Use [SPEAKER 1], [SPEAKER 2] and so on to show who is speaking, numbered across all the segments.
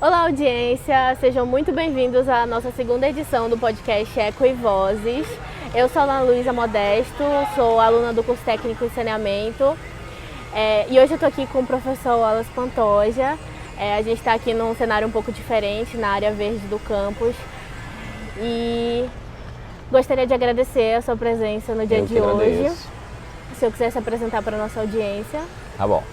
[SPEAKER 1] Olá, audiência! Sejam muito bem-vindos à nossa segunda edição do podcast Eco e Vozes. Eu sou a Ana Luísa Modesto, sou aluna do curso técnico em saneamento e hoje eu estou aqui com o professor Wallace Pantoja. A gente está aqui num cenário um pouco diferente, na área verde do campus, e gostaria de agradecer a sua presença no dia de hoje. Se eu quiser se apresentar para a nossa audiência.
[SPEAKER 2] Tá bom.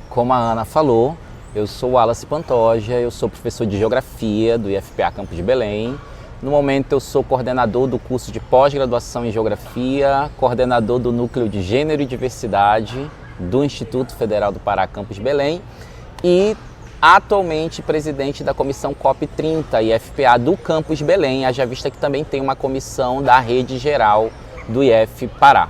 [SPEAKER 2] Como a Ana falou, eu sou o Wallace Pantoja, eu sou professor de Geografia do IFPA Campus de Belém. No momento eu sou coordenador do curso de pós-graduação em Geografia, coordenador do Núcleo de Gênero e Diversidade do Instituto Federal do Pará Campus de Belém e atualmente presidente da comissão COP30 IFPA do Campus de Belém, haja vista que também tem uma comissão da rede geral do IF Pará.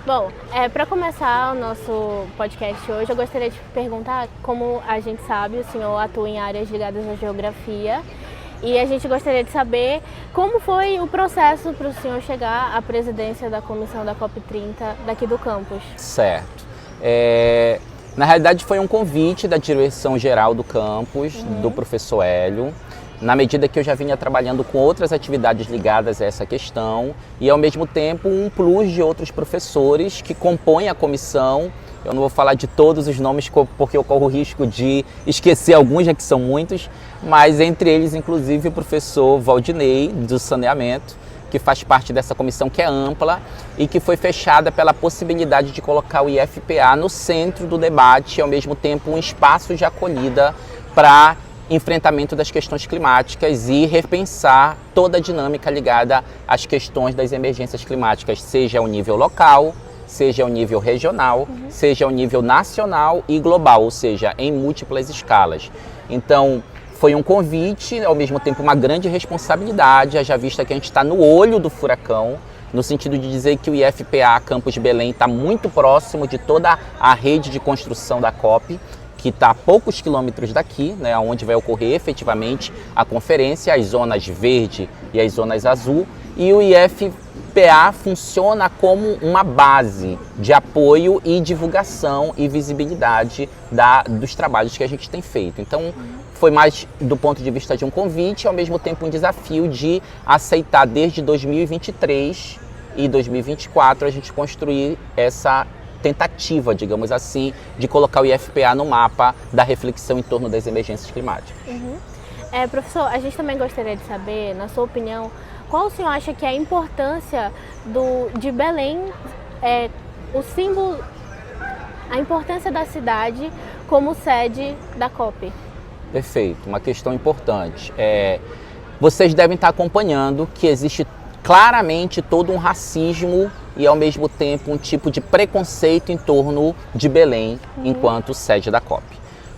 [SPEAKER 1] Bom, para começar o nosso podcast hoje, eu gostaria de perguntar, como a gente sabe, o senhor atua em áreas ligadas à geografia, e a gente gostaria de saber como foi o processo para o senhor chegar à presidência da comissão da COP30 daqui do campus.
[SPEAKER 2] Certo. Na realidade foi um convite da direção geral do campus, do professor Hélio, na medida que eu já vinha trabalhando com outras atividades ligadas a essa questão e, ao mesmo tempo, um plus de outros professores que compõem a comissão. Eu não vou falar de todos os nomes porque eu corro o risco de esquecer alguns, já que são muitos, mas entre eles, inclusive, o professor Valdinei, do saneamento, que faz parte dessa comissão que é ampla e que foi fechada pela possibilidade de colocar o IFPA no centro do debate e, ao mesmo tempo, um espaço de acolhida para enfrentamento das questões climáticas e repensar toda a dinâmica ligada às questões das emergências climáticas, seja ao nível local, seja ao nível regional, seja ao nível nacional e global, ou seja, em múltiplas escalas. Então, foi um convite, ao mesmo tempo uma grande responsabilidade, haja vista que a gente está no olho do furacão, no sentido de dizer que o IFPA Campus de Belém está muito próximo de toda a rede de construção da COP, que está a poucos quilômetros daqui, né, onde vai ocorrer efetivamente a conferência, as zonas verde e as zonas azul, e o IFPA funciona como uma base de apoio e divulgação e visibilidade dos trabalhos que a gente tem feito. Então, foi mais do ponto de vista de um convite, ao mesmo tempo um desafio de aceitar desde 2023 e 2024 a gente construir essa tentativa, digamos assim, de colocar o IFPA no mapa da reflexão em torno das emergências climáticas.
[SPEAKER 1] Professor, a gente também gostaria de saber, na sua opinião, qual o senhor acha que é a importância de Belém, o símbolo, a importância da cidade como sede da COP?
[SPEAKER 2] Perfeito, uma questão importante. Vocês devem estar acompanhando que existe claramente todo um racismo e, ao mesmo tempo, um tipo de preconceito em torno de Belém enquanto sede da COP.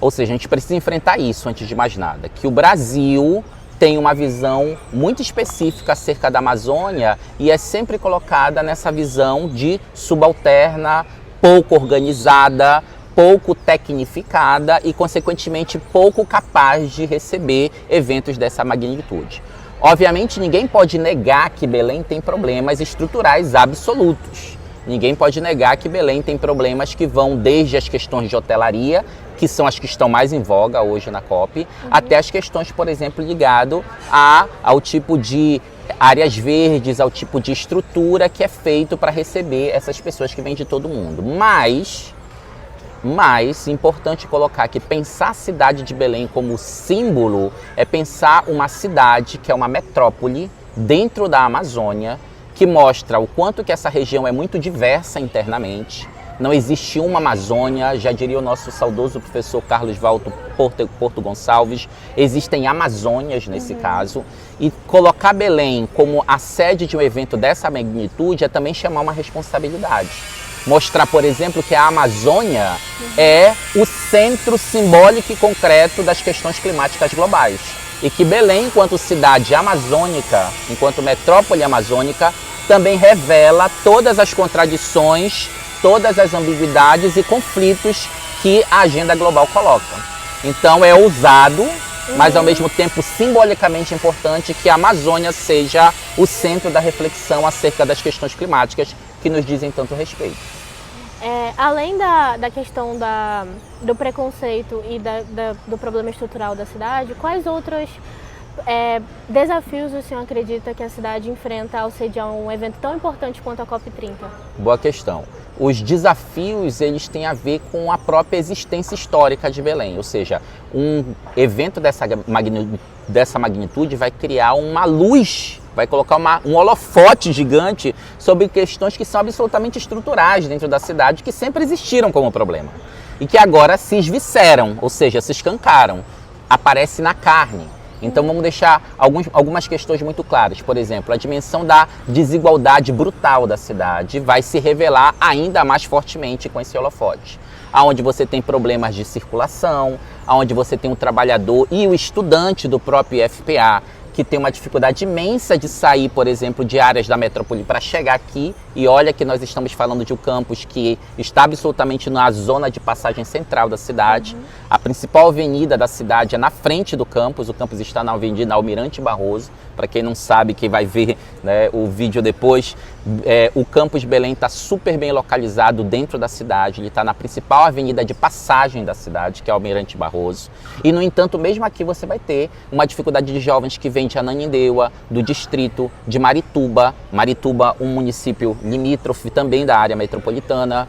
[SPEAKER 2] Ou seja, a gente precisa enfrentar isso antes de mais nada, que o Brasil tem uma visão muito específica acerca da Amazônia e é sempre colocada nessa visão de subalterna, pouco organizada, pouco tecnificada e, consequentemente, pouco capaz de receber eventos dessa magnitude. Obviamente, ninguém pode negar que Belém tem problemas estruturais absolutos. Ninguém pode negar que Belém tem problemas que vão desde as questões de hotelaria, que são as que estão mais em voga hoje na COP, até as questões, por exemplo, ligado ao tipo de áreas verdes, ao tipo de estrutura que é feito para receber essas pessoas que vêm de todo mundo. Mas, importante colocar que pensar a cidade de Belém como símbolo é pensar uma cidade que é uma metrópole dentro da Amazônia, que mostra o quanto que essa região é muito diversa internamente. Não existe uma Amazônia, já diria o nosso saudoso professor Carlos Valto Porto Gonçalves, existem Amazônias nesse caso. E colocar Belém como a sede de um evento dessa magnitude é também chamar uma responsabilidade. Mostrar, por exemplo, que a Amazônia é o centro simbólico e concreto das questões climáticas globais. E que Belém, enquanto cidade amazônica, enquanto metrópole amazônica, também revela todas as contradições, todas as ambiguidades e conflitos que a agenda global coloca. Então é ousado, mas ao mesmo tempo simbolicamente importante que a Amazônia seja o centro da reflexão acerca das questões climáticas que nos dizem tanto respeito.
[SPEAKER 1] Além da questão do preconceito e do problema estrutural da cidade, quais outros desafios o senhor acredita que a cidade enfrenta ao sediar um evento tão importante quanto a COP30?
[SPEAKER 2] Boa questão. Os desafios, eles têm a ver com a própria existência histórica de Belém, ou seja, um evento dessa magnitude vai criar uma luz, vai colocar um holofote gigante sobre questões que são absolutamente estruturais dentro da cidade, que sempre existiram como problema e que agora se esvisceram, ou seja, se escancaram, aparece na carne. Então vamos deixar algumas questões muito claras. Por exemplo, a dimensão da desigualdade brutal da cidade vai se revelar ainda mais fortemente com esse holofote. Onde você tem problemas de circulação, onde você tem o trabalhador e o estudante do próprio IFPA, que tem uma dificuldade imensa de sair, por exemplo, de áreas da metrópole para chegar aqui. E olha que nós estamos falando de um campus que está absolutamente na zona de passagem central da cidade. A principal avenida da cidade é na frente do campus. O campus está na Avenida Almirante Barroso. Para quem não sabe, quem vai ver, né, o vídeo depois, o campus Belém está super bem localizado dentro da cidade. Ele está na principal avenida de passagem da cidade, que é Almirante Barroso. E, no entanto, mesmo aqui você vai ter uma dificuldade de jovens que vêm de Ananindeua, do distrito de Marituba. Marituba, um município limítrofe também da área metropolitana,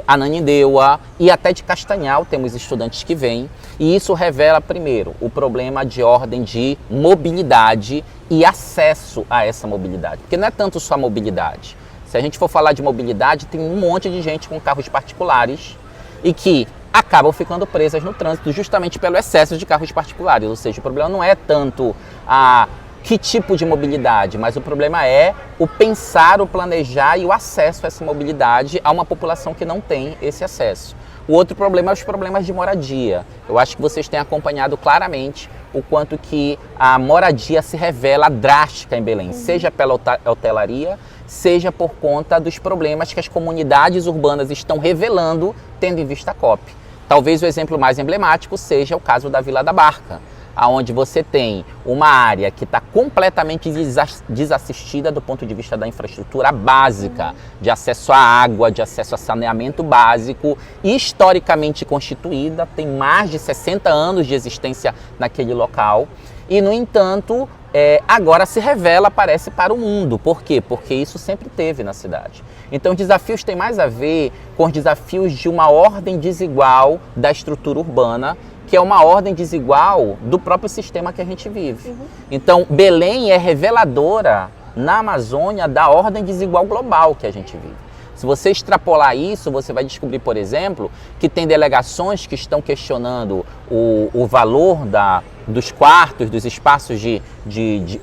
[SPEAKER 2] Ananindeua e até de Castanhal temos estudantes que vêm. E isso revela, primeiro, o problema de ordem de mobilidade e acesso a essa mobilidade. Porque não é tanto só a mobilidade. Se a gente for falar de mobilidade, tem um monte de gente com carros particulares e que acabam ficando presas no trânsito justamente pelo excesso de carros particulares. Ou seja, o problema não é tanto que tipo de mobilidade, mas o problema é o pensar, o planejar e o acesso a essa mobilidade a uma população que não tem esse acesso. O outro problema é os problemas de moradia. Eu acho que vocês têm acompanhado claramente o quanto que a moradia se revela drástica em Belém, seja pela hotelaria, seja por conta dos problemas que as comunidades urbanas estão revelando, tendo em vista a COP. Talvez o exemplo mais emblemático seja o caso da Vila da Barca, onde você tem uma área que está completamente desassistida do ponto de vista da infraestrutura básica, de acesso à água, de acesso a saneamento básico, historicamente constituída, tem mais de 60 anos de existência naquele local e, no entanto, agora se revela, parece, para o mundo. Por quê? Porque isso sempre teve na cidade. Então, os desafios têm mais a ver com os desafios de uma ordem desigual da estrutura urbana, que é uma ordem desigual do próprio sistema que a gente vive. Então, Belém é reveladora na Amazônia da ordem desigual global que a gente vive. Se você extrapolar isso, você vai descobrir, por exemplo, que tem delegações que estão questionando o valor dos quartos, dos espaços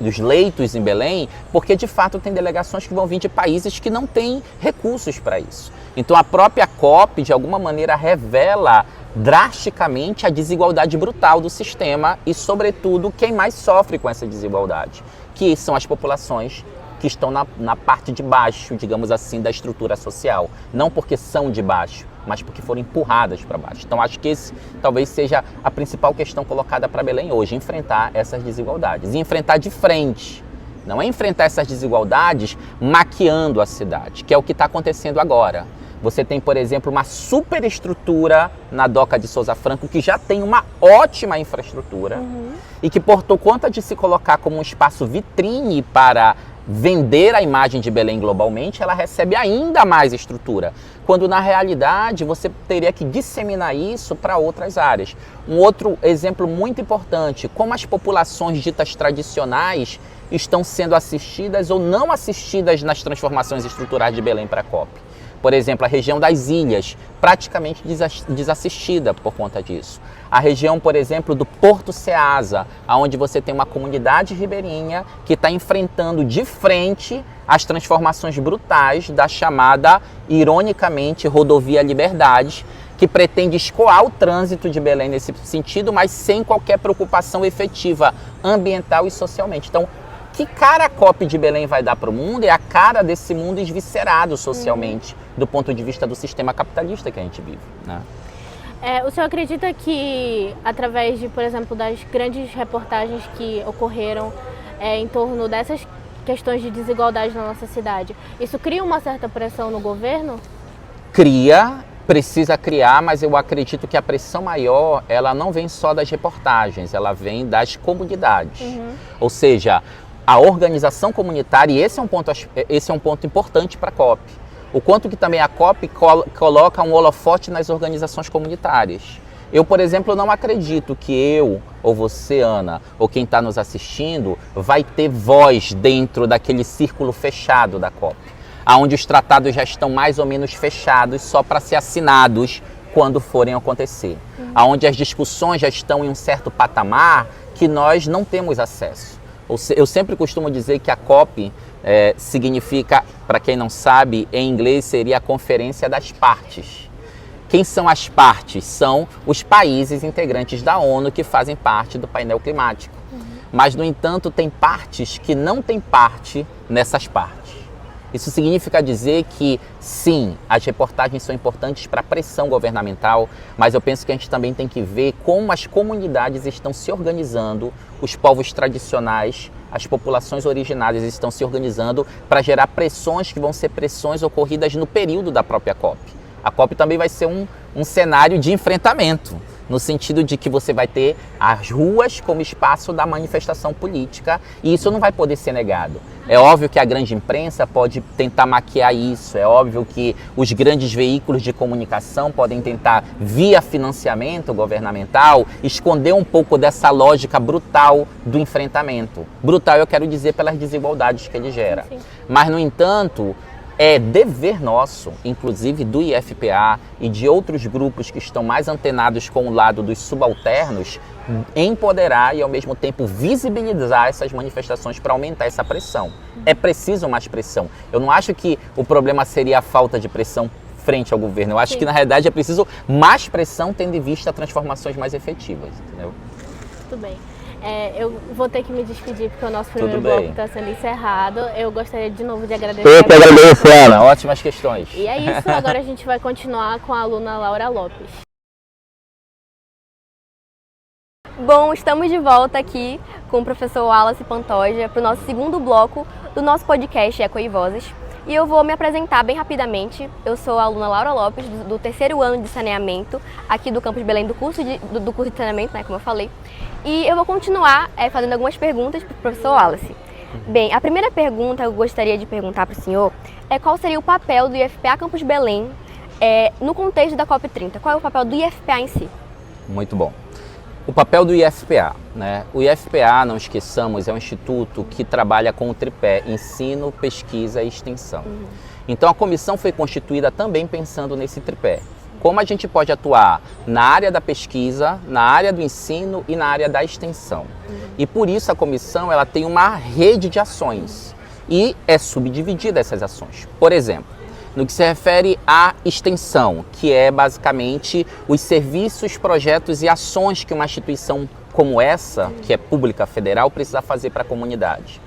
[SPEAKER 2] dos leitos em Belém, porque de fato tem delegações que vão vir de países que não têm recursos para isso. Então a própria COP, de alguma maneira, revela drasticamente a desigualdade brutal do sistema e, sobretudo, quem mais sofre com essa desigualdade, que são as populações que estão na parte de baixo, digamos assim, da estrutura social. Não porque são de baixo, mas porque foram empurradas para baixo. Então, acho que esse talvez seja a principal questão colocada para Belém hoje, enfrentar essas desigualdades. E enfrentar de frente. Não é enfrentar essas desigualdades maquiando a cidade, que é o que está acontecendo agora. Você tem, por exemplo, uma superestrutura na Doca de Souza Franco, que já tem uma ótima infraestrutura e que, por conta de se colocar como um espaço vitrine para vender a imagem de Belém globalmente, ela recebe ainda mais estrutura, quando na realidade você teria que disseminar isso para outras áreas. Um outro exemplo muito importante, como as populações ditas tradicionais estão sendo assistidas ou não assistidas nas transformações estruturais de Belém para a COP. Por exemplo, a região das ilhas, praticamente desassistida por conta disso. A região, por exemplo, do Porto Ceasa, onde você tem uma comunidade ribeirinha que está enfrentando de frente as transformações brutais da chamada, ironicamente, Rodovia Liberdade, que pretende escoar o trânsito de Belém nesse sentido, mas sem qualquer preocupação efetiva ambiental e socialmente. Então, que cara a COP de Belém vai dar para o mundo é a cara desse mundo esviscerado socialmente, do ponto de vista do sistema capitalista que a gente vive, né?
[SPEAKER 1] O senhor acredita que, através de, por exemplo, das grandes reportagens que ocorreram em torno dessas questões de desigualdade na nossa cidade, isso cria uma certa pressão no governo?
[SPEAKER 2] precisa criar, mas eu acredito que a pressão maior, ela não vem só das reportagens, ela vem das comunidades. Ou seja, a organização comunitária, e esse é um ponto importante para a COP. O quanto que também a COP coloca um holofote nas organizações comunitárias. Eu, por exemplo, não acredito que eu, ou você, Ana, ou quem está nos assistindo, vai ter voz dentro daquele círculo fechado da COP, onde os tratados já estão mais ou menos fechados só para ser assinados quando forem acontecer. Onde as discussões já estão em um certo patamar que nós não temos acesso. Eu sempre costumo dizer que a COP significa, para quem não sabe, em inglês seria a Conferência das Partes. Quem são as partes? São os países integrantes da ONU que fazem parte do painel climático. Mas, no entanto, tem partes que não têm parte nessas partes. Isso significa dizer que, sim, as reportagens são importantes para a pressão governamental, mas eu penso que a gente também tem que ver como as comunidades estão se organizando, os povos tradicionais, as populações originárias estão se organizando para gerar pressões que vão ser pressões ocorridas no período da própria COP. A COP também vai ser um cenário de enfrentamento, no sentido de que você vai ter as ruas como espaço da manifestação política e isso não vai poder ser negado. É óbvio que a grande imprensa pode tentar maquiar isso, é óbvio que os grandes veículos de comunicação podem tentar, via financiamento governamental, esconder um pouco dessa lógica brutal do enfrentamento. Brutal eu quero dizer pelas desigualdades que ele gera. Sim. Mas, no entanto, é dever nosso, inclusive do IFPA e de outros grupos que estão mais antenados com o lado dos subalternos, empoderar e ao mesmo tempo visibilizar essas manifestações para aumentar essa pressão. É preciso mais pressão. Eu não acho que o problema seria a falta de pressão frente ao governo. Eu acho que na realidade é preciso mais pressão tendo em vista transformações mais efetivas, entendeu?
[SPEAKER 1] Tudo bem. Eu vou ter que me despedir porque o nosso primeiro bloco está sendo encerrado. Eu gostaria de novo de agradecer.
[SPEAKER 2] Eu que agradeço, Ana. Ótimas questões.
[SPEAKER 1] E é isso, agora a gente vai continuar com a aluna Laura Lopes.
[SPEAKER 3] Bom, estamos de volta aqui com o professor Wallace Pantoja para o nosso segundo bloco do nosso podcast Eco e Vozes. E eu vou me apresentar bem rapidamente. Eu sou a aluna Laura Lopes, do terceiro ano de saneamento, aqui do Campus Belém, do curso de saneamento, né, como eu falei. E eu vou continuar fazendo algumas perguntas para o professor Wallace. Bem, a primeira pergunta que eu gostaria de perguntar para o senhor é qual seria o papel do IFPA Campus Belém no contexto da COP30? Qual é o papel do IFPA em si?
[SPEAKER 2] Muito bom. O papel do IFPA, né? O IFPA, não esqueçamos, é um instituto que trabalha com o tripé ensino, pesquisa e extensão. Então a comissão foi constituída também pensando nesse tripé. Como a gente pode atuar na área da pesquisa, na área do ensino e na área da extensão. E por isso a comissão ela tem uma rede de ações e é subdividida essas ações. Por exemplo, no que se refere à extensão, que é basicamente os serviços, projetos e ações que uma instituição como essa, que é pública federal, precisa fazer para a comunidade.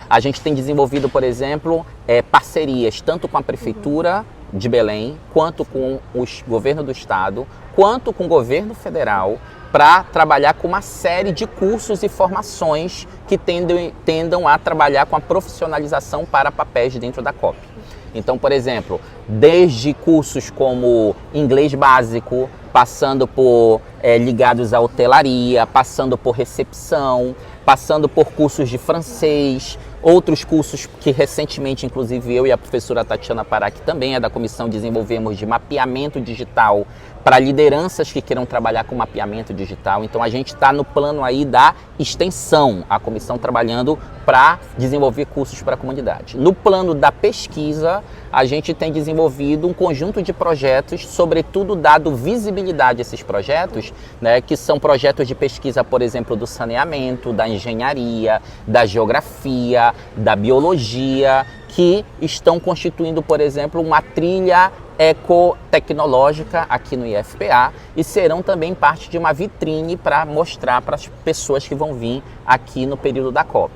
[SPEAKER 2] A gente tem desenvolvido, por exemplo, parcerias tanto com a Prefeitura de Belém, quanto com o governo do estado, quanto com o governo federal, para trabalhar com uma série de cursos e formações que tendam a trabalhar com a profissionalização para papéis dentro da COP. Então, por exemplo, desde cursos como inglês básico, passando por ligados à hotelaria, passando por recepção, passando por cursos de francês, outros cursos que recentemente, inclusive eu e a professora Tatiana Pará, que também é da comissão, desenvolvemos de mapeamento digital para lideranças que queiram trabalhar com mapeamento digital. Então a gente está no plano aí da extensão, a comissão trabalhando para desenvolver cursos para a comunidade. No plano da pesquisa, a gente tem desenvolvido um conjunto de projetos, sobretudo dado visibilidade a esses projetos, né, que são projetos de pesquisa, por exemplo, do saneamento, da engenharia, da geografia, da biologia, que estão constituindo, por exemplo, uma trilha ecotecnológica aqui no IFPA e serão também parte de uma vitrine para mostrar para as pessoas que vão vir aqui no período da COP.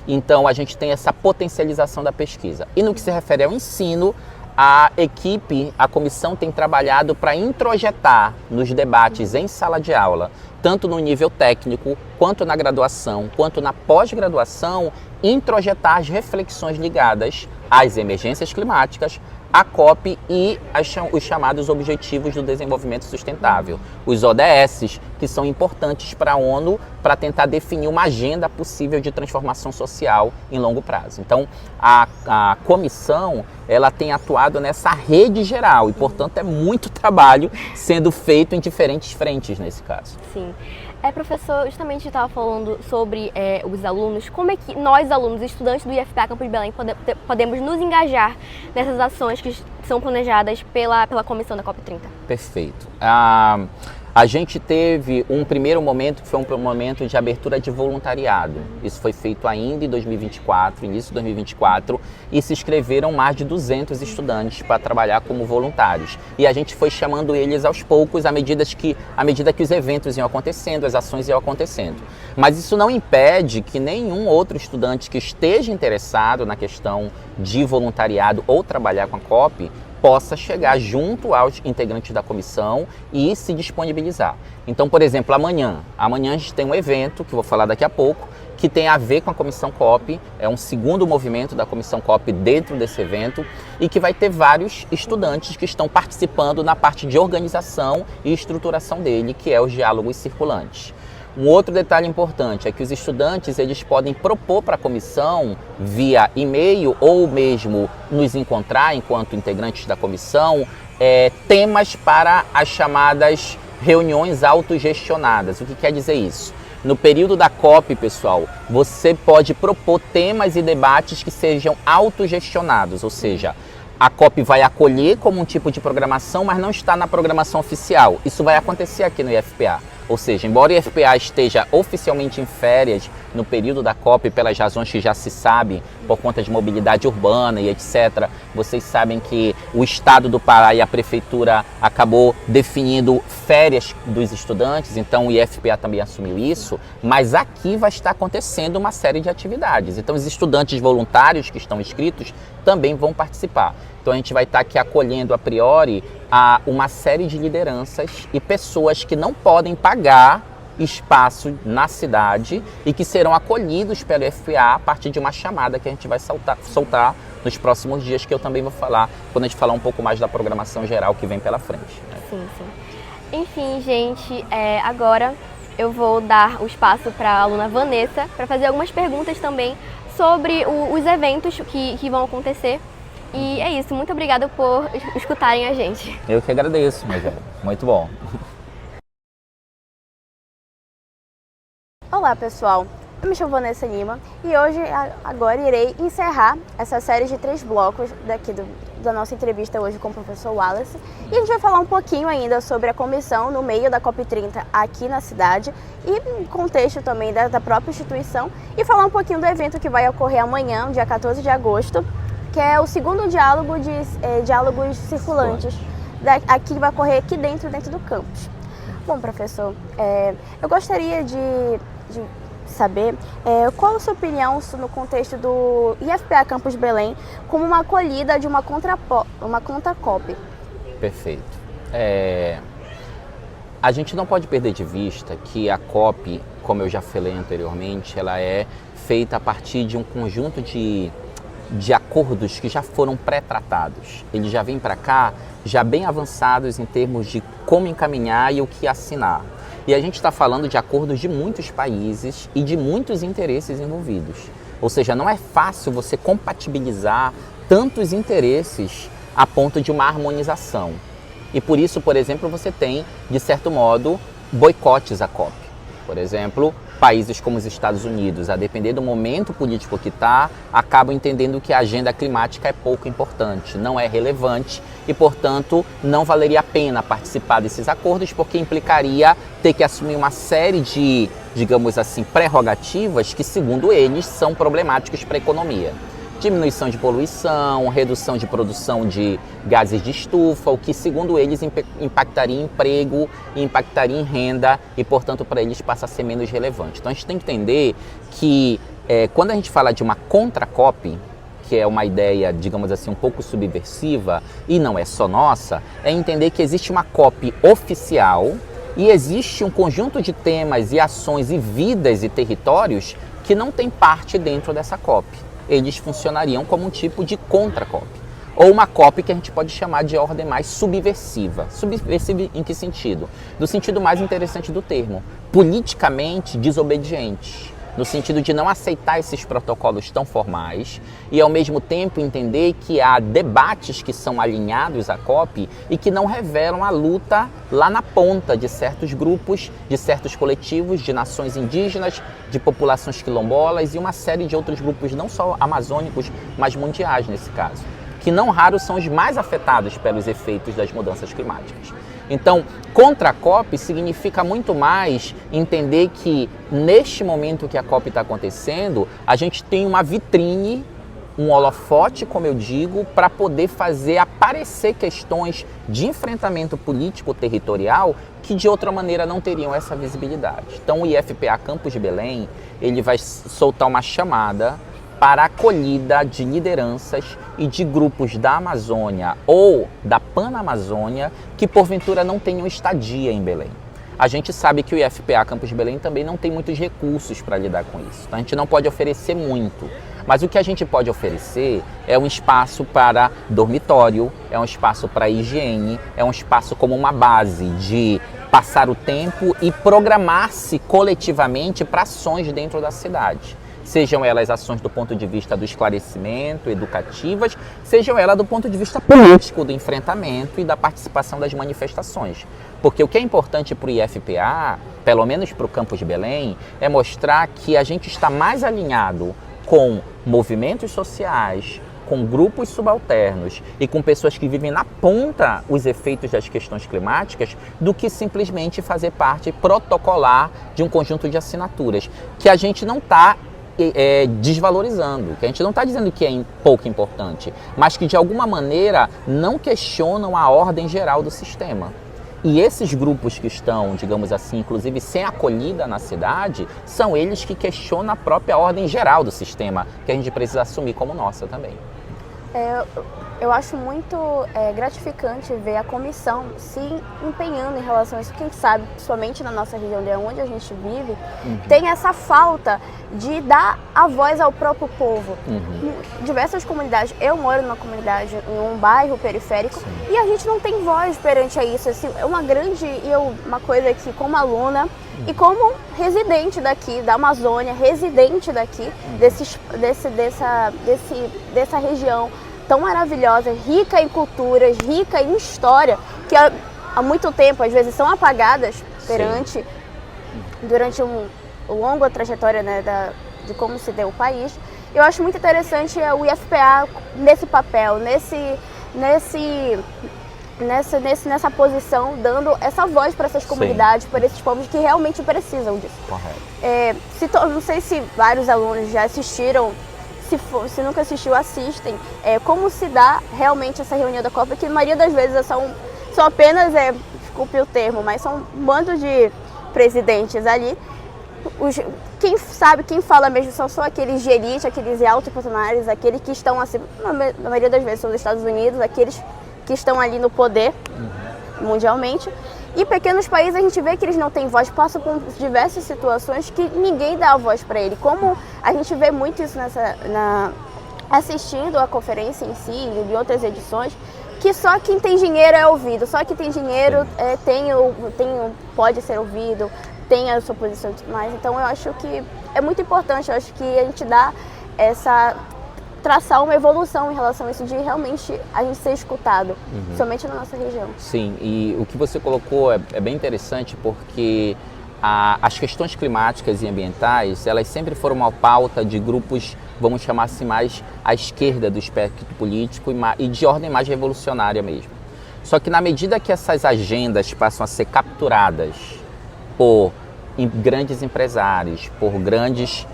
[SPEAKER 2] Então a gente tem essa potencialização da pesquisa. E no que se refere ao ensino, a equipe, a comissão tem trabalhado para introjetar nos debates em sala de aula, tanto no nível técnico, quanto na graduação, quanto na pós-graduação, introjetar as reflexões ligadas às emergências climáticas, a COP e os chamados Objetivos do Desenvolvimento Sustentável, os ODS, que são importantes para a ONU para tentar definir uma agenda possível de transformação social em longo prazo. Então, a comissão, ela tem atuado nessa rede geral e, portanto, é muito trabalho sendo feito em diferentes frentes nesse caso.
[SPEAKER 3] Sim. Professor, justamente estava falando sobre os alunos. Como é que nós, alunos, estudantes do IFPA Campus Belém, podemos nos engajar nessas ações que são planejadas pela comissão da COP30?
[SPEAKER 2] Perfeito. A gente teve um primeiro momento que foi um momento de abertura de voluntariado. Isso foi feito ainda em 2024, início de 2024, e se inscreveram mais de 200 estudantes para trabalhar como voluntários. E a gente foi chamando eles aos poucos à medida que os eventos iam acontecendo, as ações iam acontecendo. Mas isso não impede que nenhum outro estudante que esteja interessado na questão de voluntariado ou trabalhar com a COP possa chegar junto aos integrantes da comissão e se disponibilizar. Então, por exemplo, amanhã a gente tem um evento, que eu vou falar daqui a pouco, que tem a ver com a Comissão COP, é um segundo movimento da Comissão COP dentro desse evento e que vai ter vários estudantes que estão participando na parte de organização e estruturação dele, que é os diálogos circulantes. Um outro detalhe importante é que os estudantes eles podem propor para a comissão via e-mail ou mesmo nos encontrar enquanto integrantes da comissão temas para as chamadas reuniões autogestionadas. O que quer dizer isso? No período da COP, pessoal, você pode propor temas e debates que sejam autogestionados, ou seja, a COP vai acolher como um tipo de programação, mas não está na programação oficial. Isso vai acontecer aqui no IFPA. Ou seja, embora o IFPA esteja oficialmente em férias no período da COP, pelas razões que já se sabe, por conta de mobilidade urbana e etc., vocês sabem que o Estado do Pará e a Prefeitura acabou definindo férias dos estudantes, então o IFPA também assumiu isso, mas aqui vai estar acontecendo uma série de atividades. Então os estudantes voluntários que estão inscritos também vão participar. Então a gente vai estar aqui acolhendo a priori uma série de lideranças e pessoas que não podem pagar espaço na cidade e que serão acolhidos pelo IFPA a partir de uma chamada que a gente vai soltar nos próximos dias, que eu também vou falar quando a gente falar um pouco mais da programação geral que vem pela frente. Né?
[SPEAKER 3] Sim, sim. Enfim, gente, agora eu vou dar o espaço para a aluna Vanessa para fazer algumas perguntas também sobre os eventos que vão acontecer. E é isso, muito obrigada por escutarem a gente.
[SPEAKER 2] Eu que agradeço, meu velho. Muito bom.
[SPEAKER 4] Olá, pessoal. Eu me chamo Vanessa Lima e hoje, agora, irei encerrar essa série de 3 blocos daqui da nossa entrevista hoje com o professor Wallace. E a gente vai falar um pouquinho ainda sobre a comissão no meio da COP30 aqui na cidade e no contexto também da própria instituição e falar um pouquinho do evento que vai ocorrer amanhã, dia 14 de agosto, que é o segundo diálogo de diálogos circulantes, que vai ocorrer aqui dentro do campus. Bom, professor, eu gostaria de saber qual a sua opinião no contexto do IFPA Campus Belém como uma acolhida de uma contra-COP.
[SPEAKER 2] Perfeito. A gente não pode perder de vista que a COP, como eu já falei anteriormente, ela é feita a partir de um conjunto de acordos que já foram pré-tratados. Eles já vêm para cá já bem avançados em termos de como encaminhar e o que assinar. E a gente está falando de acordos de muitos países e de muitos interesses envolvidos. Ou seja, não é fácil você compatibilizar tantos interesses a ponto de uma harmonização. E por isso, por exemplo, você tem, de certo modo, boicotes à COP. Por exemplo, países como os Estados Unidos, a depender do momento político que está, acabam entendendo que a agenda climática é pouco importante, não é relevante e, portanto, não valeria a pena participar desses acordos porque implicaria ter que assumir uma série de, digamos assim, prerrogativas que, segundo eles, são problemáticos para a economia. Diminuição de poluição, redução de produção de gases de estufa, o que, segundo eles, impactaria em emprego, impactaria em renda e, portanto, para eles passa a ser menos relevante. Então, a gente tem que entender que quando a gente fala de uma contra-COP, que é uma ideia, digamos assim, um pouco subversiva e não é só nossa, é entender que existe uma COP oficial e existe um conjunto de temas e ações e vidas e territórios que não tem parte dentro dessa COP. Eles funcionariam como um tipo de contra-COP. ou uma COP que a gente pode chamar de ordem mais subversiva. Subversiva em que sentido? No sentido mais interessante do termo, politicamente desobediente, no sentido de não aceitar esses protocolos tão formais e, ao mesmo tempo, entender que há debates que são alinhados à COP e que não revelam a luta lá na ponta de certos grupos, de certos coletivos, de nações indígenas, de populações quilombolas e uma série de outros grupos, não só amazônicos, mas mundiais nesse caso, que não raro são os mais afetados pelos efeitos das mudanças climáticas. Então, contra a COP significa muito mais entender que, neste momento que a COP está acontecendo, a gente tem uma vitrine, um holofote, como eu digo, para poder fazer aparecer questões de enfrentamento político-territorial que, de outra maneira, não teriam essa visibilidade. Então, o IFPA Campus de Belém, ele vai soltar uma chamada para a acolhida de lideranças e de grupos da Amazônia ou da Panamazônia que, porventura, não tenham estadia em Belém. A gente sabe que o IFPA Campus de Belém também não tem muitos recursos para lidar com isso. Então, a gente não pode oferecer muito. Mas o que a gente pode oferecer é um espaço para dormitório, é um espaço para higiene, é um espaço como uma base de passar o tempo e programar-se coletivamente para ações dentro da cidade. Sejam elas ações do ponto de vista do esclarecimento, educativas, sejam elas do ponto de vista político, do enfrentamento e da participação das manifestações. Porque o que é importante para o IFPA, pelo menos para o Campus de Belém, é mostrar que a gente está mais alinhado com movimentos sociais, com grupos subalternos e com pessoas que vivem na ponta os efeitos das questões climáticas do que simplesmente fazer parte protocolar de um conjunto de assinaturas, que a gente não está desvalorizando, que a gente não está dizendo que é pouco importante, mas que de alguma maneira não questionam a ordem geral do sistema. E esses grupos que estão, digamos assim, inclusive sem acolhida na cidade, são eles que questionam a própria ordem geral do sistema, que a gente precisa assumir como nossa também.
[SPEAKER 4] Eu acho muito gratificante ver a comissão se empenhando em relação a isso. Quem sabe, somente na nossa região, de onde a gente vive, tem essa falta de dar a voz ao próprio povo. Em diversas comunidades, eu moro numa comunidade, em um bairro periférico, e a gente não tem voz perante a isso. Assim, é uma coisa que, como aluna e como residente daqui, da Amazônia, residente daqui, dessa região tão maravilhosa, rica em culturas, rica em história, que há muito tempo, às vezes, são apagadas durante uma longa trajetória, né, de como se deu o país. Eu acho muito interessante o IFPA nesse papel, nessa posição, dando essa voz para essas comunidades, para esses povos que realmente precisam disso.
[SPEAKER 2] Correto.
[SPEAKER 4] Não sei se vários alunos já assistiram. Se nunca assistiu, assistem. Como se dá realmente essa reunião da COP, que a maioria das vezes são apenas, desculpe o termo, mas são um bando de presidentes ali. Quem fala mesmo são só aqueles de elite, aqueles altos funcionários, aqueles que estão, assim, na maioria das vezes são dos Estados Unidos, aqueles que estão ali no poder mundialmente. E pequenos países, a gente vê que eles não têm voz, passam por diversas situações que ninguém dá a voz para ele. Como a gente vê muito isso assistindo a conferência em si e de outras edições, que só quem tem dinheiro é ouvido, só quem tem dinheiro pode ser ouvido, tem a sua posição e tudo mais. Então eu acho que é muito importante, eu acho que a gente dá traçar uma evolução em relação a isso, de realmente a gente ser escutado, somente na nossa região.
[SPEAKER 2] Sim, e o que você colocou é bem interessante, porque as questões climáticas e ambientais, elas sempre foram uma pauta de grupos, vamos chamar assim, mais à esquerda do espectro político e de ordem mais revolucionária mesmo. Só que na medida que essas agendas passam a ser capturadas por grandes empresários, por grandes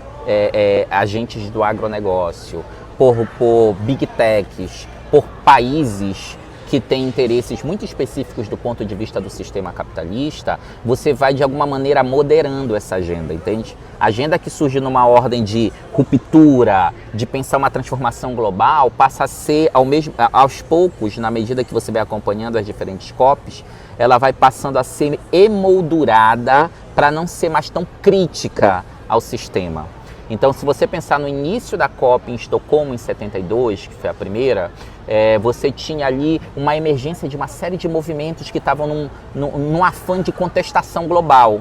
[SPEAKER 2] agentes do agronegócio, por big techs, por países que têm interesses muito específicos do ponto de vista do sistema capitalista, você vai de alguma maneira moderando essa agenda, entende? A agenda que surge numa ordem de ruptura, de pensar uma transformação global, passa a ser, aos poucos, na medida que você vai acompanhando as diferentes COPs, ela vai passando a ser emoldurada para não ser mais tão crítica ao sistema. Então, se você pensar no início da COP em Estocolmo, em 72, que foi a primeira, você tinha ali uma emergência de uma série de movimentos que estavam num afã de contestação global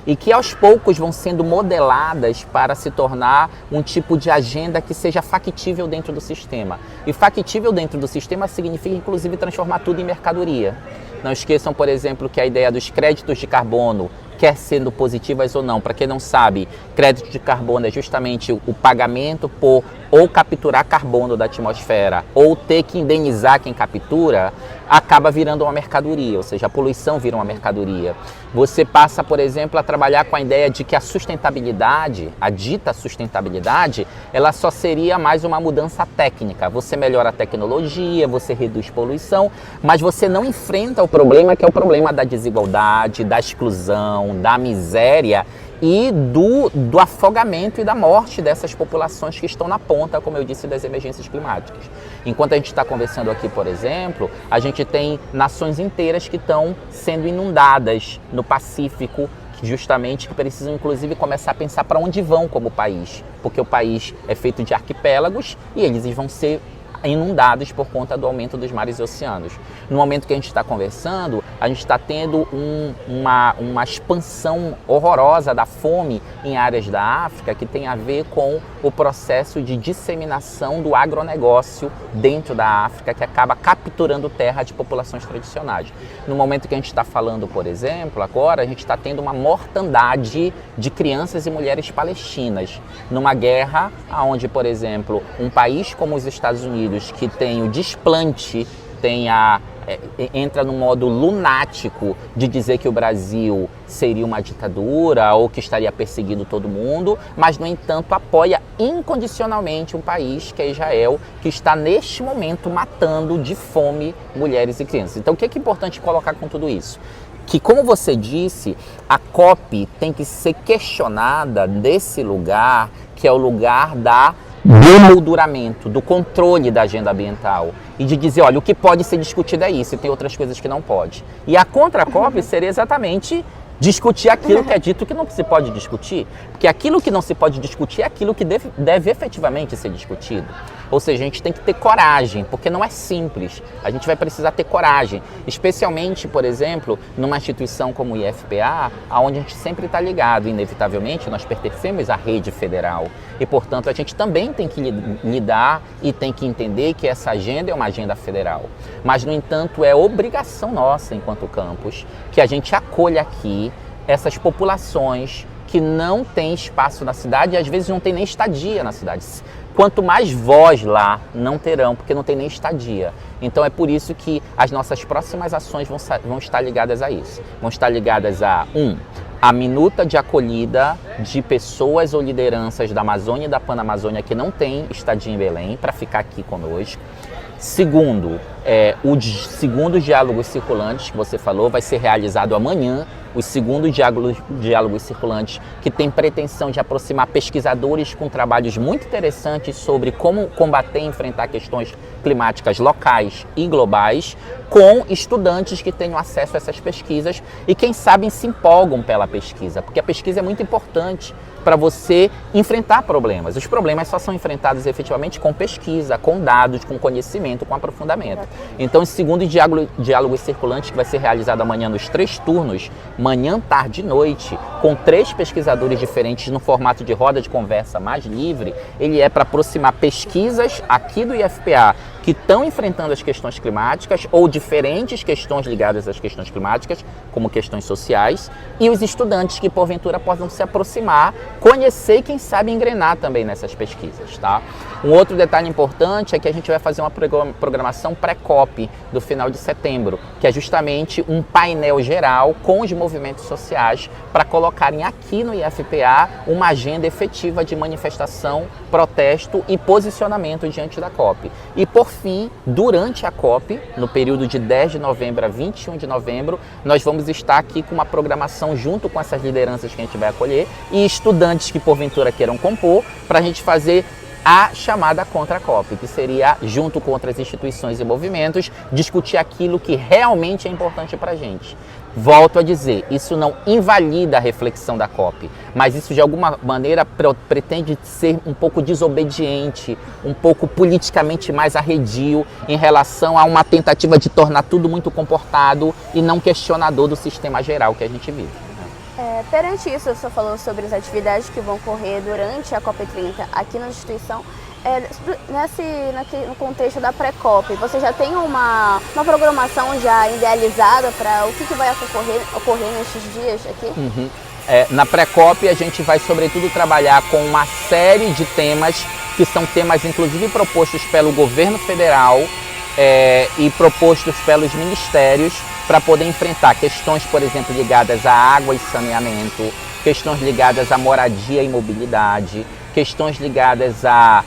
[SPEAKER 2] e que aos poucos vão sendo modeladas para se tornar um tipo de agenda que seja factível dentro do sistema. E factível dentro do sistema significa, inclusive, transformar tudo em mercadoria. Não esqueçam, por exemplo, que a ideia dos créditos de carbono, quer sendo positivas ou não, para quem não sabe, crédito de carbono é justamente o pagamento por ou capturar carbono da atmosfera ou ter que indenizar quem captura, acaba virando uma mercadoria, ou seja, a poluição vira uma mercadoria. Você passa, por exemplo, a trabalhar com a ideia de que a sustentabilidade, a dita sustentabilidade, ela só seria mais uma mudança técnica. Você melhora a tecnologia, você reduz poluição, mas você não enfrenta o problema que é o problema da desigualdade, da exclusão, da miséria e do afogamento e da morte dessas populações que estão na ponta, como eu disse, das emergências climáticas. Enquanto a gente está conversando aqui, por exemplo, a gente tem nações inteiras que estão sendo inundadas no Pacífico, justamente que precisam, inclusive, começar a pensar para onde vão como país, porque o país é feito de arquipélagos e eles vão ser inundados por conta do aumento dos mares e oceanos. No momento que a gente está conversando, a gente está tendo uma expansão horrorosa da fome em áreas da África que tem a ver com o processo de disseminação do agronegócio dentro da África, que acaba capturando terra de populações tradicionais. No momento que a gente está falando, por exemplo, agora a gente está tendo uma mortandade de crianças e mulheres palestinas numa guerra onde, por exemplo, um país como os Estados Unidos, que tem o desplante, entra no modo lunático de dizer que o Brasil seria uma ditadura ou que estaria perseguindo todo mundo, mas, no entanto, apoia incondicionalmente um país, que é Israel, que está, neste momento, matando de fome mulheres e crianças. Então, o que é importante colocar com tudo isso? Que, como você disse, a COP tem que ser questionada desse lugar, que é o lugar do molduramento, do controle da agenda ambiental e de dizer, olha, o que pode ser discutido é isso e tem outras coisas que não pode. E a contra-COP seria exatamente discutir aquilo que é dito que não se pode discutir, porque aquilo que não se pode discutir é aquilo que deve efetivamente ser discutido. Ou seja, a gente tem que ter coragem, porque não é simples. A gente vai precisar ter coragem, especialmente, por exemplo, numa instituição como o IFPA, onde a gente sempre está ligado. Inevitavelmente, nós pertencemos à rede federal e, portanto, a gente também tem que lidar e tem que entender que essa agenda é uma agenda federal. Mas, no entanto, é obrigação nossa, enquanto campus, que a gente acolha aqui essas populações que não têm espaço na cidade e às vezes não tem nem estadia na cidade. Quanto mais voz lá, não terão, porque não tem nem estadia. Então é por isso que as nossas próximas ações vão estar ligadas a isso. Vão estar ligadas a a minuta de acolhida de pessoas ou lideranças da Amazônia e da Panamazônia que não têm estadia em Belém para ficar aqui conosco. Segundo, os segundos diálogos circulantes que você falou vai ser realizado amanhã. Os segundos diálogos circulantes que tem pretensão de aproximar pesquisadores com trabalhos muito interessantes sobre como combater e enfrentar questões climáticas locais e globais, com estudantes que tenham acesso a essas pesquisas e, quem sabe, se empolgam pela pesquisa, porque a pesquisa é muito importante para você enfrentar problemas. Os problemas só são enfrentados efetivamente com pesquisa, com dados, com conhecimento, com aprofundamento. Então, esse segundo diálogo circulante, que vai ser realizado amanhã nos 3 turnos, manhã, tarde e noite, com 3 pesquisadores diferentes no formato de roda de conversa mais livre, ele é para aproximar pesquisas aqui do IFPA que estão enfrentando as questões climáticas ou diferentes questões ligadas às questões climáticas, como questões sociais, e os estudantes que, porventura, possam se aproximar, conhecer e, quem sabe, engrenar também nessas pesquisas, tá? Um outro detalhe importante é que a gente vai fazer uma programação pré-COP do final de setembro, que é justamente um painel geral com os movimentos sociais para colocarem aqui no IFPA uma agenda efetiva de manifestação, protesto e posicionamento diante da COP. E, por fim, durante a COP, no período de 10 de novembro a 21 de novembro, nós vamos estar aqui com uma programação junto com essas lideranças que a gente vai acolher e estudantes que, porventura, queiram compor, para a gente fazer a chamada contra-COP, que seria, junto com outras instituições e movimentos, discutir aquilo que realmente é importante para a gente. Volto a dizer, isso não invalida a reflexão da COP, mas isso de alguma maneira pretende ser um pouco desobediente, um pouco politicamente mais arredio em relação a uma tentativa de tornar tudo muito comportado e não questionador do sistema geral que a gente vive.
[SPEAKER 4] Perante isso, o senhor falou sobre as atividades que vão ocorrer durante a COP30 aqui na instituição. No contexto da pré-COP, você já tem uma programação já idealizada para o que vai ocorrer nesses dias aqui?
[SPEAKER 2] Na pré-COP a gente vai sobretudo trabalhar com uma série de temas que são temas inclusive propostos pelo governo federal e propostos pelos ministérios para poder enfrentar questões, por exemplo, ligadas à água e saneamento, questões ligadas à moradia e mobilidade, questões ligadas à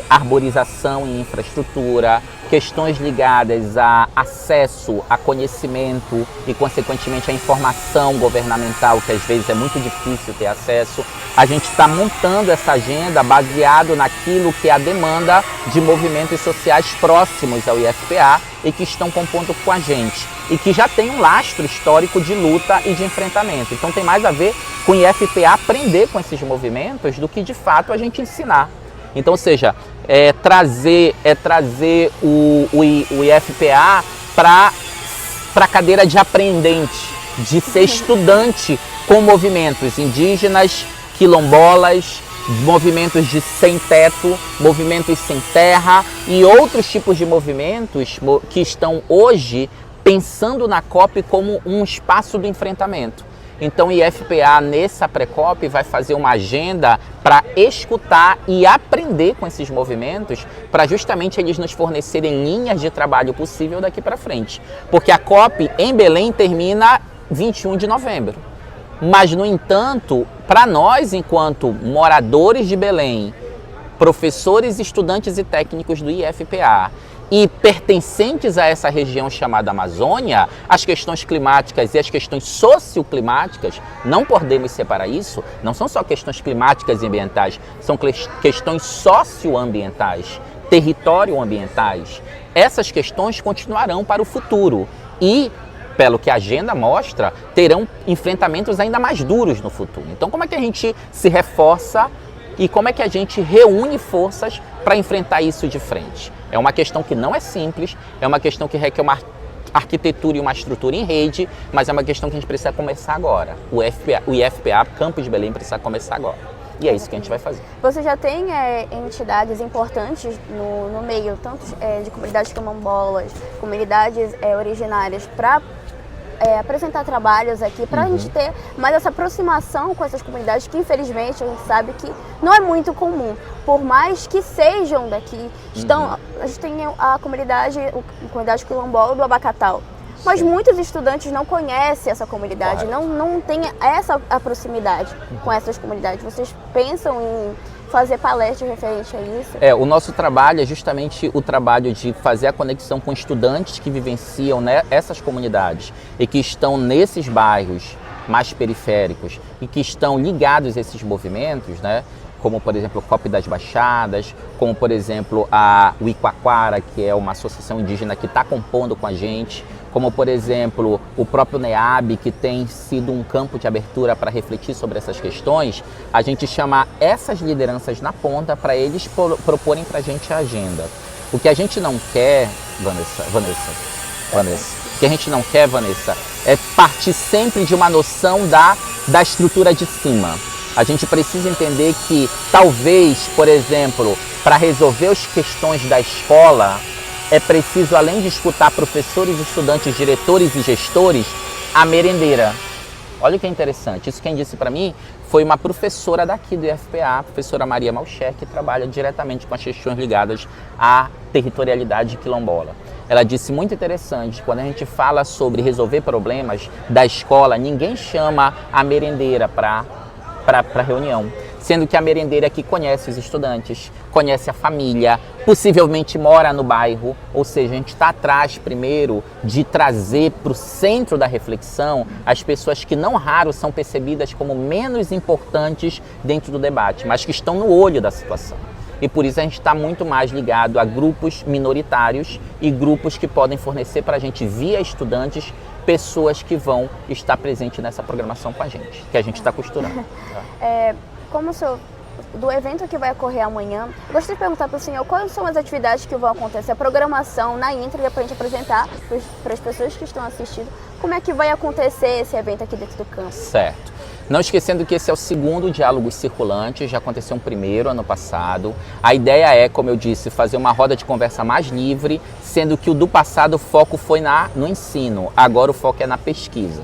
[SPEAKER 2] arborização e infraestrutura, questões ligadas a acesso a conhecimento e, consequentemente, a informação governamental, que às vezes é muito difícil ter acesso. A gente está montando essa agenda baseado naquilo que é a demanda de movimentos sociais próximos ao IFPA e que estão compondo com a gente e que já tem um lastro histórico de luta e de enfrentamento. Então tem mais a ver com o IFPA aprender com esses movimentos do que, de fato, a gente ensinar. Então, ou seja, trazer o IFPA para a cadeira de aprendente, de ser estudante com movimentos indígenas, quilombolas, movimentos de sem teto, movimentos sem terra e outros tipos de movimentos que estão hoje pensando na COP como um espaço do enfrentamento. Então o IFPA nessa pré-COP vai fazer uma agenda para escutar e aprender com esses movimentos para justamente eles nos fornecerem linhas de trabalho possível daqui para frente. Porque a COP em Belém termina 21 de novembro. Mas, no entanto, para nós, enquanto moradores de Belém, professores, estudantes e técnicos do IFPA, e pertencentes a essa região chamada Amazônia, as questões climáticas e as questões socioclimáticas, não podemos separar isso, não são só questões climáticas e ambientais, são questões socioambientais, território-ambientais. Essas questões continuarão para o futuro e, pelo que a agenda mostra, terão enfrentamentos ainda mais duros no futuro. Então, como é que a gente se reforça e como é que a gente reúne forças para enfrentar isso de frente? É uma questão que não é simples, é uma questão que requer uma arquitetura e uma estrutura em rede, mas é uma questão que a gente precisa começar agora. O IFPA Campus de Belém precisa começar agora. E é isso que a gente vai fazer.
[SPEAKER 4] Você já tem entidades importantes no meio, tanto de comunidades quilombolas, comunidades originárias, para apresentar trabalhos aqui, para a gente ter mais essa aproximação com essas comunidades que, infelizmente, a gente sabe que não é muito comum. Por mais que sejam daqui, a gente tem a comunidade quilombola do Abacatal. Mas muitos estudantes não conhecem essa comunidade, não têm essa proximidade com essas comunidades. Vocês pensam em fazer palestras referente a isso?
[SPEAKER 2] O nosso trabalho é justamente o trabalho de fazer a conexão com estudantes que vivenciam, né, essas comunidades e que estão nesses bairros mais periféricos e que estão ligados a esses movimentos, né? Como, por exemplo, o COP das Baixadas, como, por exemplo, o Iquaquara, que é uma associação indígena que está compondo com a gente, como, por exemplo, o próprio NEAB, que tem sido um campo de abertura para refletir sobre essas questões. A gente chama essas lideranças na ponta para eles proporem para a gente a agenda. O que a gente não quer, Vanessa, o que a gente não quer, Vanessa, é partir sempre de uma noção da estrutura de cima. A gente precisa entender que talvez, por exemplo, para resolver as questões da escola, é preciso, além de escutar professores, estudantes, diretores e gestores, a merendeira. Olha o que é interessante, isso quem disse para mim foi uma professora daqui do IFPA, a professora Maria Malcher, que trabalha diretamente com as questões ligadas à territorialidade quilombola. Ela disse muito interessante, quando a gente fala sobre resolver problemas da escola, ninguém chama a merendeira para reunião, sendo que a merendeira aqui conhece os estudantes, conhece a família, possivelmente mora no bairro, ou seja, a gente está atrás primeiro de trazer para o centro da reflexão as pessoas que não raro são percebidas como menos importantes dentro do debate, mas que estão no olho da situação. E por isso a gente está muito mais ligado a grupos minoritários e grupos que podem fornecer para a gente, via estudantes, pessoas que vão estar presentes nessa programação com a gente, que a gente está costurando.
[SPEAKER 4] Como o senhor, do evento que vai ocorrer amanhã, eu gostaria de perguntar para o senhor quais são as atividades que vão acontecer, a programação na íntegra para a gente apresentar para as pessoas que estão assistindo, como é que vai acontecer esse evento aqui dentro do campus.
[SPEAKER 2] Certo. Não esquecendo que esse é o segundo Diálogos Circulantes, já aconteceu um primeiro ano passado. A ideia é, como eu disse, fazer uma roda de conversa mais livre, sendo que o do passado o foco foi no ensino, agora o foco é na pesquisa.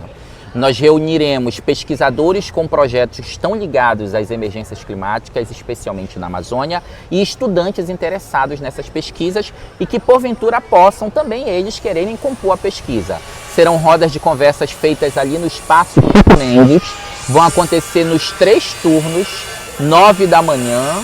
[SPEAKER 2] Nós reuniremos pesquisadores com projetos que estão ligados às emergências climáticas, especialmente na Amazônia, e estudantes interessados nessas pesquisas e que, porventura, possam também eles quererem compor a pesquisa. Serão rodas de conversas feitas ali no Espaço Mendes, vão acontecer nos 3 turnos, 9 da manhã,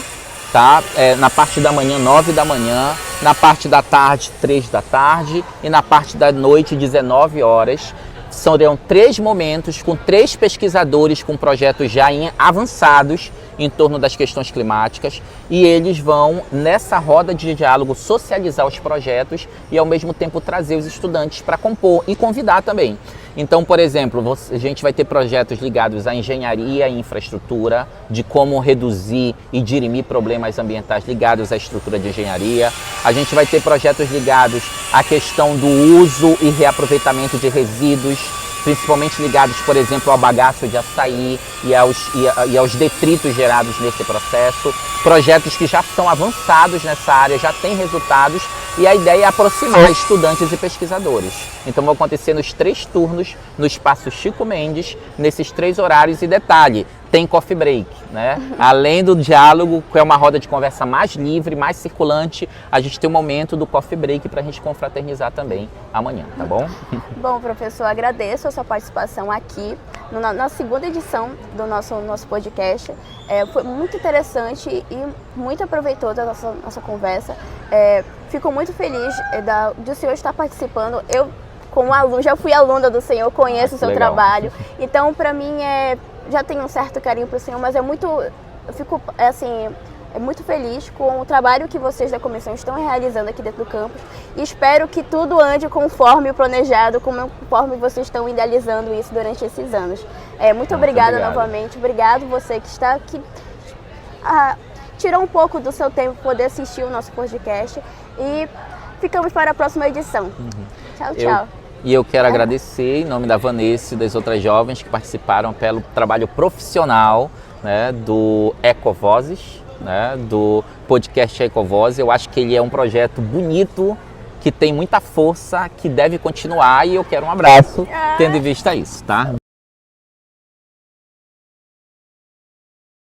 [SPEAKER 2] tá? Na parte da manhã, 9 da manhã, na parte da tarde, 3 da tarde e na parte da noite, 19 horas. Serão 3 momentos com 3 pesquisadores com projetos já avançados em torno das questões climáticas e eles vão, nessa roda de diálogo, socializar os projetos e, ao mesmo tempo, trazer os estudantes para compor e convidar também. Então, por exemplo, a gente vai ter projetos ligados à engenharia e infraestrutura, de como reduzir e dirimir problemas ambientais ligados à estrutura de engenharia. A gente vai ter projetos ligados à questão do uso e reaproveitamento de resíduos, principalmente ligados, por exemplo, ao bagaço de açaí e aos detritos gerados nesse processo. Projetos que já são avançados nessa área, já têm resultados e a ideia é aproximar estudantes e pesquisadores. Então vão acontecer nos 3 turnos, no Espaço Chico Mendes, nesses 3 horários e detalhe, tem coffee break, né? Além do diálogo, que é uma roda de conversa mais livre, mais circulante, a gente tem um momento do coffee break para a gente confraternizar também amanhã, tá bom?
[SPEAKER 4] Bom, professor, agradeço a sua participação aqui na segunda edição do nosso podcast. Foi muito interessante e muito proveitosa a nossa conversa. Fico muito feliz de o senhor estar participando. Eu, como aluno, já fui aluna do senhor, conheço o seu trabalho. Então, para mim, já tenho um certo carinho para o senhor, mas eu fico muito feliz com o trabalho que vocês da comissão estão realizando aqui dentro do campus e espero que tudo ande conforme o planejado, conforme vocês estão idealizando isso durante esses anos. Muito obrigada novamente, obrigado você que está aqui, tirou um pouco do seu tempo para poder assistir o nosso podcast e ficamos para a próxima edição. Tchau, tchau.
[SPEAKER 2] E eu quero agradecer em nome da Vanessa e das outras jovens que participaram pelo trabalho profissional, né, do Ecovozes, né, do podcast Ecovozes. Eu acho que ele é um projeto bonito, que tem muita força, que deve continuar e eu quero um abraço tendo em vista isso, tá?